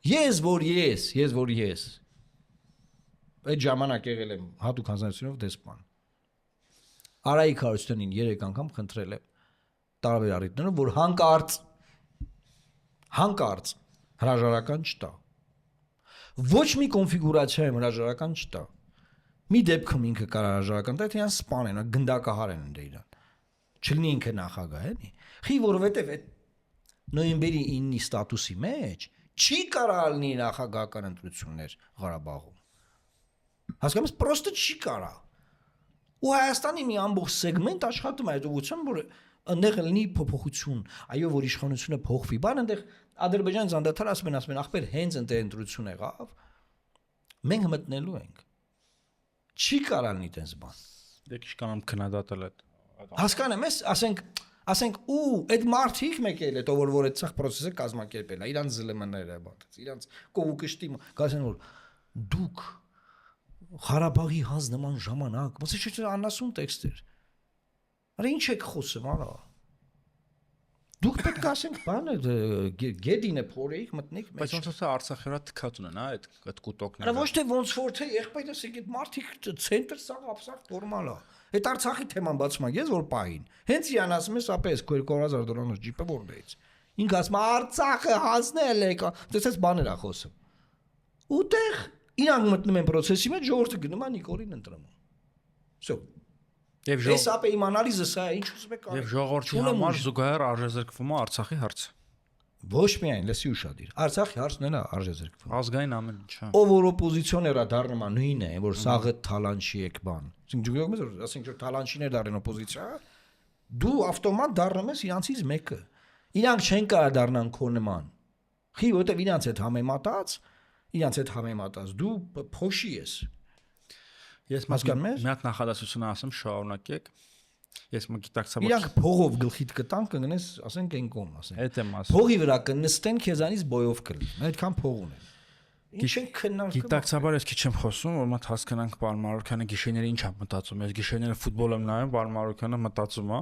Ես այդ ժամանակ եղել եմ հատուկ հանձնարարությունով դեսպան։ Արայիկ Հարությունյանին 3 անգամ խնդրել եմ տարբեր առիթներով, որ հանկարծ հրաժարական չտա։ Ոչ մի կոնֆիգուրացիայում հրաժարական չտա։ Մի դեպքում ինքը կարող հրաժարական տա, թե իրան սպանեն, գնդակահար են դե իրան։ Չլինի ինքը նախագահ էլի։ Խի որովհետև այդ նոյեմբերի 9-ի ստատուսի մեջ չի կարող լինի նախագահական ընտրություններ Ղարաբաղում։ Հասկանում ես, պրոստը չի կարող։ Ու Հայաստանի մի ամբողջ սեգմենտ աշխատում է այդ ուղղությամբ, որ այնտեղ լինի փոփոխություն, այո, որ իշխանությունը փոխվի։ Բան այնտեղ Ադրբեջանից անդադար ասում են, ախպեր, հենց այնտեղ ընտրություն եղավ, մենք մտնելու ենք։ Չի կարող լինի այդպես բան։ Դե քիչ կանամ քննադատել այդ։ Հասկանում ես, ասենք ու այդ մարդիկ մեկ էլ հետո որ այդ ցախ process-ը կազմակերպել է, իրանց ԶԼՄ-ները բացած, իրանց կողոկշտի, գասեն որ դուք Ղարաբաղի հանձ նման ժամանակ, ոնց է չէ անասուն տեքստեր։ Արա ինչ եք խոսում, արա։ Դուք պետք է ասենք բանը գեդինը փորեիք մտնեք մեջ։ Բայց ոնց է Արցախի վրա թքած ունեն, այդ կուտոկները։ Արա ոչ թե ոնց որ թե եղբայրս եկեք մարդիկ ցենտր սաղ ապսակ նորմալ է։ Այդ Արցախի թեման բացում է, ես որ պահին։ Հենց իրան ասում ես ապես $200,000 ջիպը որնից։ Ինքը ասում է Արցախը հանձնել եք, դեսես բաներ է խոսում։ Ուտեղ իրանք մտնում են process-ի մեջ, ժողովուրդը գնում է Նիկոլին ընտրում։ Всё։ Ես ապե իմ անալիզը սա է, ինչ ուզում եք արել։ Եվ ժողովրդի համար զուգահեռ արժեզրկվում է Արցախի հարցը։ Ոչ միայն, լսի ուշադիր։ Արցախի հարցն էլ է արժեզրկվում։ Ազգային ամեն ինչ, հա։ Ով որ օպոզիցիոներա դառնում է նույնն է, որ սաղը թալանչի եք բան։ Ասենք որ թալանչիներ դառնեն օպոզիցիա, դու ավտոմատ դառնում ես իրանցից մեկը։ Իրանք չեն կարող դառնան քո նման։ Խի որտեվ իրանց հետ համեմատած դու փոշի ես։ Ես հասկանում ես։ Մի հատ նախադասություն ասեմ, շարունակեք։ Ես մի գիտակցաբար։ Իրանք փողով գլխիդ կտան կգնես, ասենք այն կողմ, ասենք։ Այդ եմ ասում։ Փողի վրա կնստեն քեզանից բոյով կլինի։ Այդքան փող ունեն։ Ինչ են քննարկում։ Գիտակցաբար ես քիչ եմ խոսում, որ մատ հասկանանք Պարոն Մարուկյանը գիշերները ինչ է մտածում։ Ես գիշերները ֆուտբոլ եմ նայում, Պարոն Մարուկյանը մտածում է։